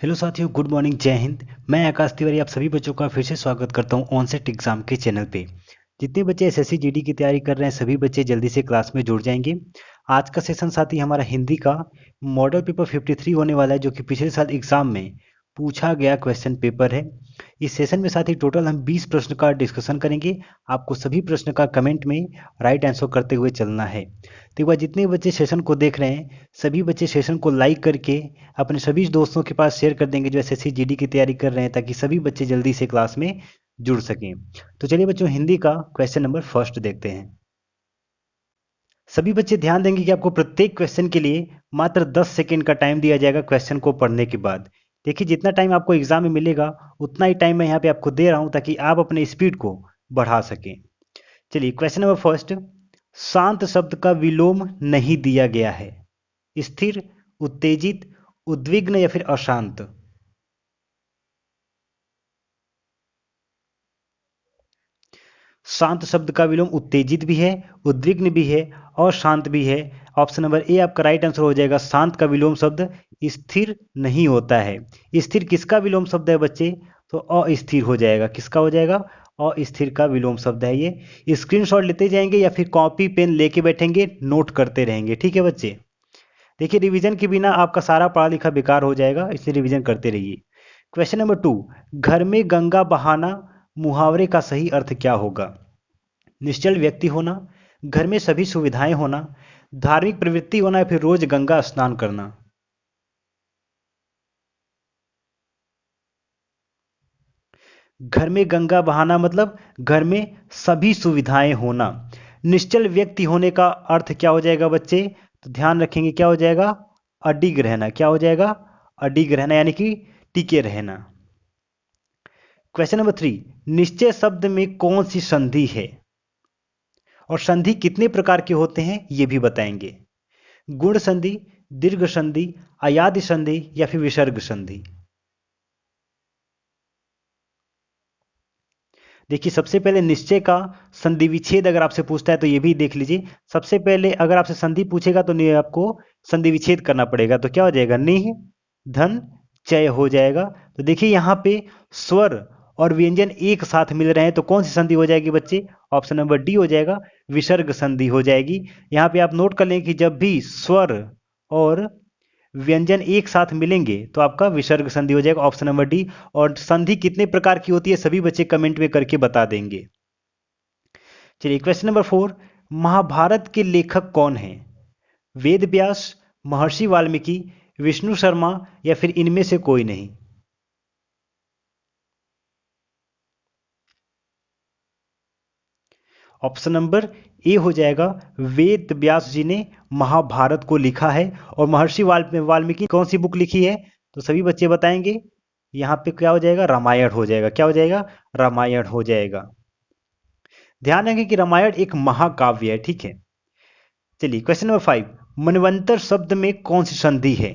Hello साथियों, good morning, जय हिंद। मैं आकाश तिवारी आप सभी बच्चों का फिर से स्वागत करता हूं ऑनसेट एग्जाम के चैनल पे। जितने बच्चे एसएससी जीडी की तैयारी कर रहे हैं सभी बच्चे जल्दी से क्लास में जुड़ जाएंगे। आज का सेशन साथी हमारा हिंदी का मॉडल पेपर 53 होने वाला है, जो कि पिछले साल एग्जाम में पूछा गया क्वेश्चन पेपर है। इस सेशन में साथी टोटल हम 20 प्रश्न का डिस्कशन करेंगे। आपको सभी प्रश्न का कमेंट में राइट आंसर करते हुए चलना है। तो एक बार जितने बच्चे सेशन को देख रहे हैं सभी बच्चे सेशन को लाइक करके अपने सभी दोस्तों के पास शेयर कर देंगे जो एसएससी जीडी की तैयारी कर रहे हैं, ताकि सभी बच्चे जल्दी से क्लास में जुड़ सकें। तो चलिए बच्चों, हिंदी का क्वेश्चन नंबर फर्स्ट देखते हैं। सभी बच्चे ध्यान देंगे कि आपको प्रत्येक क्वेश्चन के लिए मात्र 10 सेकेंड का टाइम दिया जाएगा क्वेश्चन को पढ़ने के बाद। देखिए, जितना टाइम आपको एग्जाम में मिलेगा उतना ही टाइम मैं यहाँ पे आपको दे रहा हूँ, ताकि आप अपने स्पीड को बढ़ा सकें। चलिए क्वेश्चन नंबर फर्स्ट। शांत शब्द का विलोम नहीं दिया गया है। स्थिर, उत्तेजित, उद्विग्न या फिर अशांत। शांत शब्द का विलोम उत्तेजित भी है, उद्विग्न भी है और शांत भी है। ऑप्शन नंबर ए आपका राइट आंसर हो जाएगा। शांत का विलोम शब्द स्थिर नहीं होता है। स्थिर किसका विलोम शब्द है बच्चे? तो अस्थिर हो जाएगा। किसका हो जाएगा? अस्थिर का विलोम शब्द है ये। स्क्रीनशॉट लेते जाएंगे या फिर कॉपी पेन लेके बैठेंगे, नोट करते रहेंगे। ठीक है बच्चे? देखिए, रिवीजन के बिना आपका सारा पढ़ा लिखा बेकार हो जाएगा, इसलिए रिवीजन करते रहिए। Question number two. घर में गंगा बहाना मुहावरे का सही अर्थ क्या होगा? निश्चल व्यक्ति होना, घर में सभी सुविधाएं होना, धार्मिक प्रवृत्ति होना या फिर रोज गंगा स्नान करना। घर में गंगा बहाना मतलब घर में सभी सुविधाएं होना। निश्चल व्यक्ति होने का अर्थ क्या हो जाएगा बच्चे? तो ध्यान रखेंगे, क्या हो जाएगा? अडिग रहना। क्या हो जाएगा? अडिग रहना, यानी कि टिके रहना। Question number three. निश्चय शब्द में कौन सी संधि है और संधि कितने प्रकार के होते हैं ये भी बताएंगे। गुण संधि, दीर्घ संधि, अयादि संधि या फिर विसर्ग संधि। देखिए, सबसे पहले निश्चय का संधि विच्छेद अगर आपसे पूछता है तो ये भी देख लीजिए। सबसे पहले अगर आपसे संधि पूछेगा तो आपको संधि विच्छेद करना पड़ेगा। तो क्या हो जाएगा? निह धन चय हो जाएगा। तो देखिए यहाँ पे स्वर और व्यंजन एक साथ मिल रहे हैं, तो कौन सी संधि हो जाएगी बच्चे? ऑप्शन नंबर डी हो जाएगा, विसर्ग संधि हो जाएगी। यहाँ पे आप नोट कर लें कि जब भी स्वर और व्यंजन एक साथ मिलेंगे तो आपका विसर्ग संधि हो जाएगा, ऑप्शन नंबर डी। और संधि कितने प्रकार की होती है सभी बच्चे कमेंट में करके बता देंगे। चलिए क्वेश्चन नंबर फोर। महाभारत के लेखक कौन हैं? वेद व्यास, महर्षि वाल्मीकि, विष्णु शर्मा या फिर इनमें से कोई नहीं। ऑप्शन नंबर ए हो जाएगा, वेद व्यास जी ने महाभारत को लिखा है। और महर्षि वाल्मीकि कौन सी बुक लिखी है? तो सभी बच्चे बताएंगे। यहाँ पे क्या हो जाएगा? रामायण हो जाएगा। क्या हो जाएगा? रामायण हो जाएगा। ध्यान रखें कि रामायण एक महाकाव्य है। ठीक है? चलिए क्वेश्चन नंबर फाइव। मनवंतर शब्द में कौन सी संधि है?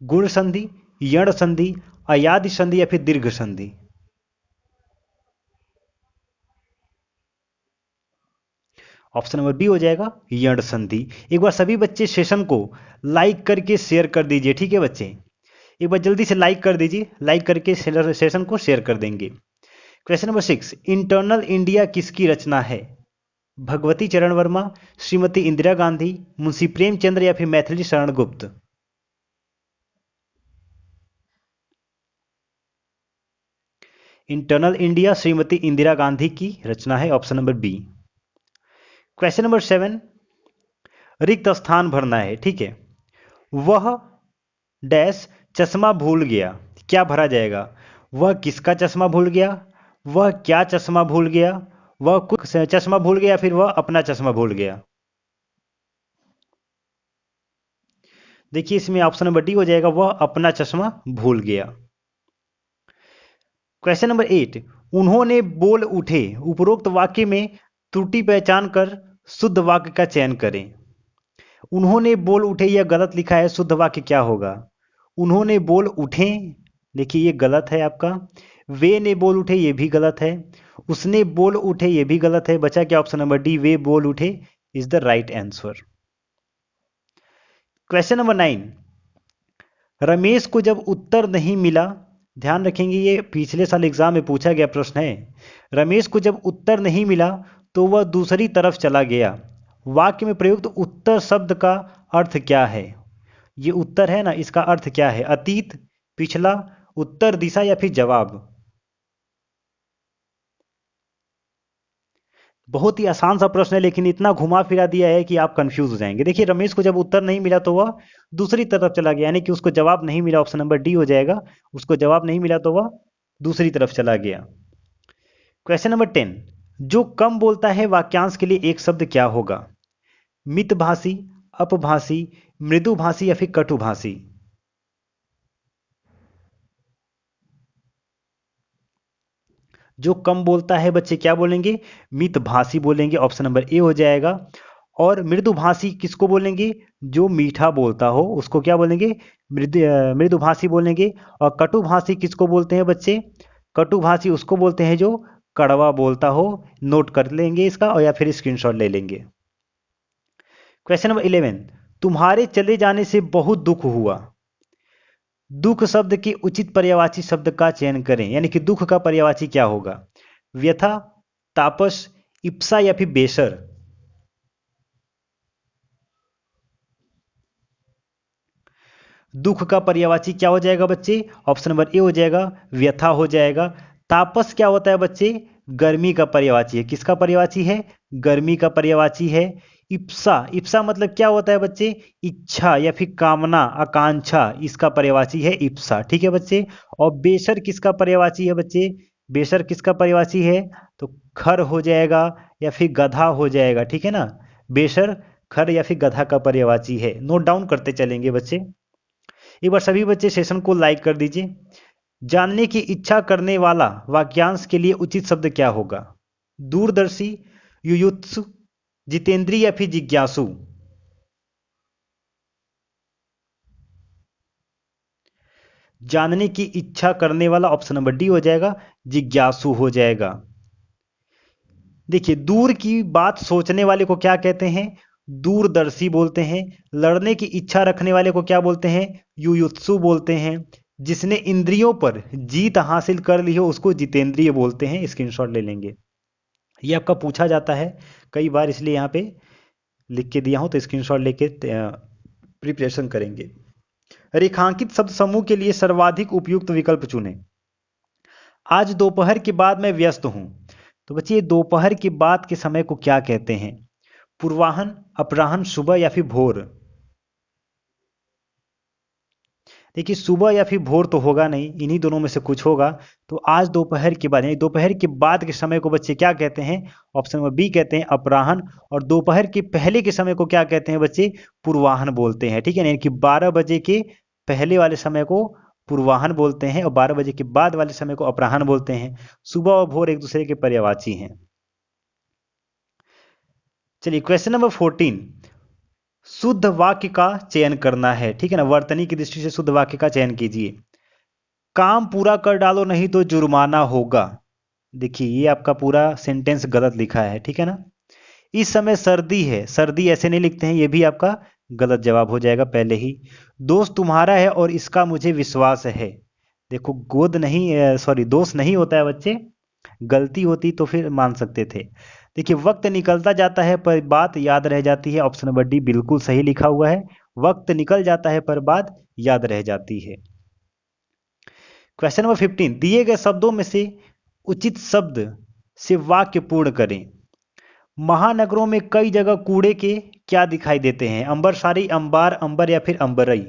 गुण संधि, यण संधि, अयादि संधि या फिर दीर्घ संधि। ऑप्शन नंबर बी हो जाएगा, यण संधि। एक बार सभी बच्चे सेशन को लाइक करके शेयर कर दीजिए। ठीक है बच्चे? एक बार जल्दी से लाइक कर दीजिए, लाइक करके सेशन को शेयर कर देंगे। Question number six. Internal India किसकी रचना है? भगवती चरण वर्मा, श्रीमती इंदिरा गांधी, मुंशी प्रेमचंद्र या फिर मैथिली शरण गुप्त। इंटरनल इंडिया श्रीमती इंदिरा गांधी की रचना है, option number B. Question number seven. रिक्त स्थान भरना है। ठीक है? वह डैश चश्मा भूल गया, क्या भरा जाएगा? वह किसका चश्मा भूल गया, वह क्या चश्मा भूल गया, वह कुछ चश्मा भूल गया, फिर वह अपना चश्मा भूल गया। देखिए, इसमें ऑप्शन नंबर डी हो जाएगा, वह अपना चश्मा भूल गया। Question number eight. उन्होंने बोल उठे, उपरोक्त वाक्य में त्रुटि पहचान कर शुद्ध वाक्य का चयन करें। उन्होंने बोल उठे यह गलत लिखा है, शुद्ध वाक्य क्या होगा? उन्होंने बोल उठे, देखिए ये गलत है आपका। वे ने बोल उठे, ये भी गलत है। उसने बोल उठे, ये भी गलत है। बचा क्या? ऑप्शन नंबर डी, वे बोल उठे is the right answer. Question number nine. Ramesh को जब उत्तर नहीं मिला, ध्यान रखेंगे ये पिछले साल एग्जाम में पूछा गया प्रश्न है। रमेश को जब उत्तर नहीं मिला तो वह दूसरी तरफ चला गया। वाक्य में प्रयुक्त उत्तर शब्द का अर्थ क्या है? ये उत्तर है ना, इसका अर्थ क्या है? अतीत, पिछला, उत्तर दिशा या फिर जवाब? बहुत ही आसान सा प्रश्न है, लेकिन इतना घुमा फिरा दिया है कि आप कंफ्यूज हो जाएंगे। देखिए, रमेश को जब उत्तर नहीं मिला तो वह दूसरी तरफ चला गया, यानी कि उसको जवाब नहीं मिला। ऑप्शन नंबर डी हो जाएगा। उसको जवाब नहीं मिला तो वह दूसरी तरफ चला गया। क्वेश्चन नंबर 10, जो कम बोलता है वाक्यांश के लिए एक शब्द क्या होगा? मितभाषी, अपभाषी, मृदुभाषी या फिर कटुभाषी? जो कम बोलता है बच्चे क्या बोलेंगे? मितभाषी बोलेंगे। ऑप्शन नंबर ए हो जाएगा। और मृदुभाषी किसको बोलेंगे? जो मीठा बोलता हो उसको क्या बोलेंगे? मृदुभाषी बोलेंगे। और कटुभाषी किसको बोलते हैं बच्चे? कटुभाषी उसको बोलते हैं जो कड़वा बोलता हो। नोट कर लेंगे इसका, और या फिर स्क्रीनशॉट ले लेंगे। क्वेश्चन नंबर 11, तुम्हारे चले जाने से बहुत दुख हुआ। दुख शब्द के उचित पर्यायवाची शब्द का चयन करें, यानी कि दुख का पर्यायवाची क्या होगा? व्यथा, तापस, इप्सा या फिर बेसर? दुख का पर्यायवाची क्या हो जाएगा बच्चे? ऑप्शन नंबर ए हो जाएगा, व्यथा हो जाएगा। तापस क्या होता है बच्चे? गर्मी का पर्यायवाची है। किसका पर्यायवाची है? गर्मी का पर्यायवाची है। इप्सा, इप्सा मतलब क्या होता है बच्चे? इच्छा या फिर कामना, आकांक्षा, इसका पर्यायवाची है इप्सा। ठीक है बच्चे। और बेसर किसका पर्यायवाची है बच्चे? बेसर किसका पर्यायवाची है? तो खर हो जाएगा या फिर गधा हो जाएगा। ठीक है ना, बेसर खर या फिर गधा का पर्यायवाची है। नोट डाउन करते चलेंगे बच्चे। एक बार सभी बच्चे सेशन को लाइक कर दीजिए। जानने की इच्छा करने वाला वाक्यांश के लिए उचित शब्द क्या होगा? दूरदर्शी, युयुत्सु, जितेंद्रीय या फिर जिज्ञासु? जानने की इच्छा करने वाला ऑप्शन नंबर डी हो जाएगा, जिज्ञासु हो जाएगा। देखिए, दूर की बात सोचने वाले को क्या कहते हैं? दूरदर्शी बोलते हैं। लड़ने की इच्छा रखने वाले को क्या बोलते हैं? युयुत्सु बोलते हैं। जिसने इंद्रियों पर जीत हासिल कर ली हो उसको जितेंद्रिय बोलते हैं। स्क्रीनशॉट ले लेंगे। ये आपका पूछा जाता है कई बार, इसलिए यहाँ पे लिख के दिया हूं, तो स्क्रीनशॉट लेके प्रिपरेशन करेंगे। रेखांकित शब्द समूह के लिए सर्वाधिक उपयुक्त विकल्प चुनें। आज दोपहर के बाद मैं व्यस्त हूं। तो बच्चे, दोपहर के बाद के समय को क्या कहते हैं? पूर्वाह्न, अपराह्न, सुबह या फिर भोर? देखिए, सुबह या फिर भोर तो होगा नहीं, इन्हीं दोनों में से कुछ होगा। तो आज दोपहर के बाद, यानी दोपहर के बाद के समय को बच्चे क्या कहते हैं? ऑप्शन नंबर बी कहते हैं अपराह्न। और दोपहर के पहले के समय को क्या कहते हैं बच्चे? पूर्वाह्न बोलते हैं। ठीक है, यानी कि 12 बजे के पहले वाले समय को पूर्वाह्न बोलते हैं और 12 बजे के बाद वाले समय को अपराह्न बोलते हैं। सुबह और भोर एक दूसरे के पर्यायवाची हैं। चलिए, क्वेश्चन नंबर 14, शुद्ध वाक्य का चयन करना है। ठीक है ना, वर्तनी की दृष्टि से शुद्ध वाक्य का चयन कीजिए। काम पूरा कर डालो नहीं तो जुर्माना होगा। देखिए, ये आपका पूरा सेंटेंस गलत लिखा है। ठीक है ना। इस समय सर्दी है, सर्दी ऐसे नहीं लिखते हैं, ये भी आपका गलत जवाब हो जाएगा पहले ही। दोस्त तुम्हारा है और इसका मुझे विश्वास है। देखो, गोद नहीं, सॉरी, दोस्त नहीं होता है बच्चे, गलती होती तो फिर मान सकते थे। देखिए, वक्त निकलता जाता है पर बात याद रह जाती है। ऑप्शन नंबर डी बिल्कुल सही लिखा हुआ है। वक्त निकल जाता है पर बात याद रह जाती है। क्वेश्चन नंबर 15, दिए गए शब्दों में से उचित शब्द से वाक्य पूर्ण करें। महानगरों में कई जगह कूड़े के क्या दिखाई देते हैं? अंबरसारी, अंबार, अंबर या फिर अंबरई?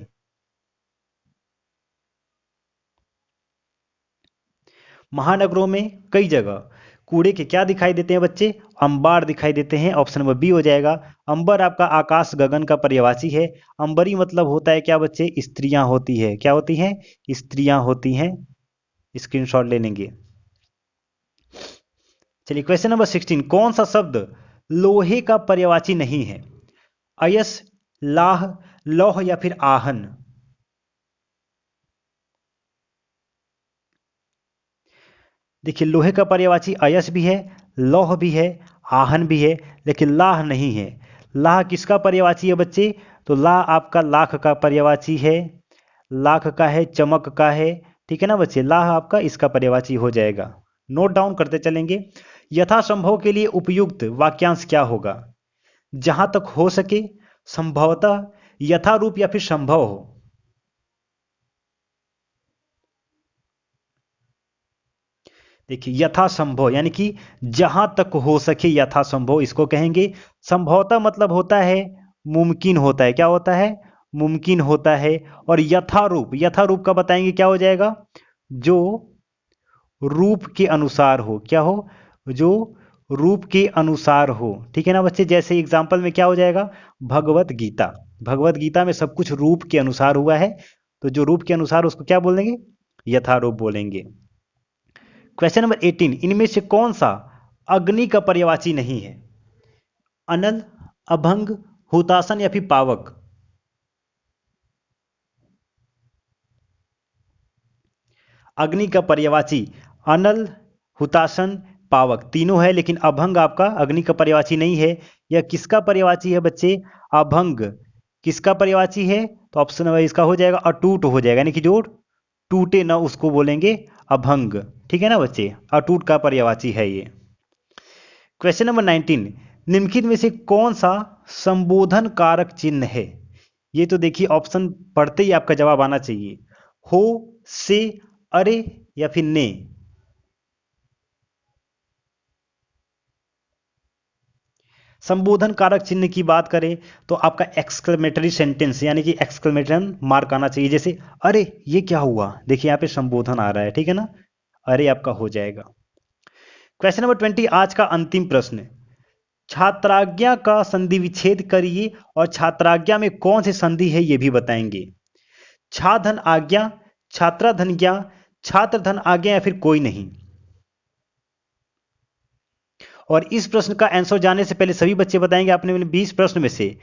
महानगरों में कई जगह कूड़े के क्या दिखाई देते हैं बच्चे? अंबार दिखाई देते हैं। ऑप्शन नंबर बी हो जाएगा। अंबर आपका आकाश गगन का पर्यायवाची है। अंबरी मतलब होता है क्या बच्चे? स्त्रियां होती है। क्या होती हैं? स्त्रियां होती हैं। स्क्रीनशॉट ले लेंगे। चलिए, क्वेश्चन नंबर 16, कौन सा शब्द लोहे का पर्यायवाची नहीं है? अयस, लाह, लौह या फिर आहन? देखिए, लोहे का पर्यायवाची अयस भी है, लौह भी है, आहन भी है, लेकिन लाह नहीं है। लाह किसका पर्यायवाची है बच्चे? तो लाह आपका लाख का पर्यायवाची है। लाख का है, चमक का है, ठीक है ना बच्चे। लाह आपका इसका पर्यायवाची हो जाएगा। नोट डाउन करते चलेंगे। यथासंभव के लिए उपयुक्त वाक्यांश क्या होगा? जहां तक हो सके, संभवतः, यथारूप या फिर संभव हो। देखिए यथासंभव यानी कि जहां तक हो सके, यथासंभव इसको कहेंगे। संभवतः मतलब होता है मुमकिन होता है। क्या होता है? मुमकिन होता है। और यथारूप, यथारूप का बताएंगे क्या हो जाएगा? जो रूप के अनुसार हो। क्या हो? जो रूप के अनुसार हो, ठीक है ना बच्चे। जैसे एग्जाम्पल में क्या हो जाएगा? भगवत गीता। भगवत गीता में सब कुछ रूप के अनुसार हुआ है, तो जो रूप के अनुसार उसको क्या बोलेंगे? यथारूप बोलेंगे। क्वेश्चन नंबर 18, इनमें से कौन सा अग्नि का पर्यायवाची नहीं है? अनल, अभंग, हुतासन या फिर पावक? अग्नि का पर्यायवाची अनल, हुतासन, पावक तीनों है, लेकिन अभंग आपका अग्नि का पर्यायवाची नहीं है। यह किसका पर्यायवाची है बच्चे? अभंग किसका पर्यायवाची है? तो ऑप्शन नंबर इसका हो जाएगा अटूट हो जाएगा, यानी कि जो टूटे ना उसको बोलेंगे अभंग, ठीक है ना बच्चे। अटूट का पर्यायवाची है ये। क्वेश्चन नंबर 19, निम्नलिखित में से कौन सा संबोधन कारक चिन्ह है? ये तो देखिए ऑप्शन पढ़ते ही आपका जवाब आना चाहिए। हो, से, अरे या फिर ने? संबोधन कारक चिन्ह की बात करें तो आपका एक्सक्लेमेटरी सेंटेंस यानी कि एक्सक्लेमेशन मार्क आना चाहिए। जैसे अरे ये क्या हुआ, देखिए यहाँ पे संबोधन आ रहा है, ठीक है ना। अरे आपका हो जाएगा। क्वेश्चन नंबर 20, आज का अंतिम प्रश्न। छात्राज्ञा का संधि विच्छेद करिए और छात्राज्ञा में कौन सी संधि है ये भी बताएंगे। छाधन आज्ञा, छात्राधन ज्ञा, छात्र धन आज्ञा या फिर कोई नहीं? और इस प्रश्न का आंसर जानने से पहले सभी बच्चे बताएंगे आपने 20 प्रश्न में से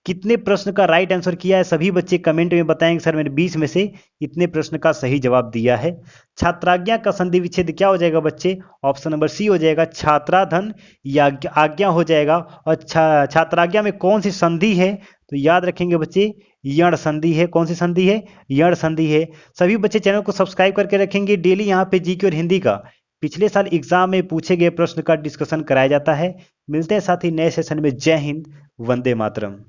कितने प्रश्न का राइट आंसर किया है। सभी बच्चे कमेंट में बताएंगे सर मैंने 20 में से इतने प्रश्न का सही जवाब दिया है। छात्राज्ञा का संधि विच्छेद क्या हो जाएगा बच्चे? ऑप्शन नंबर सी हो जाएगा, छात्राधन या आज्ञा हो जाएगा। और छात्राज्ञा में कौन सी संधि है? तो याद रखेंगे बच्चे, यण संधि है। कौन सी संधि है? यण संधि है। सभी बच्चे चैनल को सब्सक्राइब करके रखेंगे। डेली यहाँ पे जीके और हिंदी का पिछले साल एग्जाम में पूछे गए प्रश्न का डिस्कशन कराया जाता है। मिलते हैं साथ ही नए सेशन में। जय हिंद, वंदे मातरम।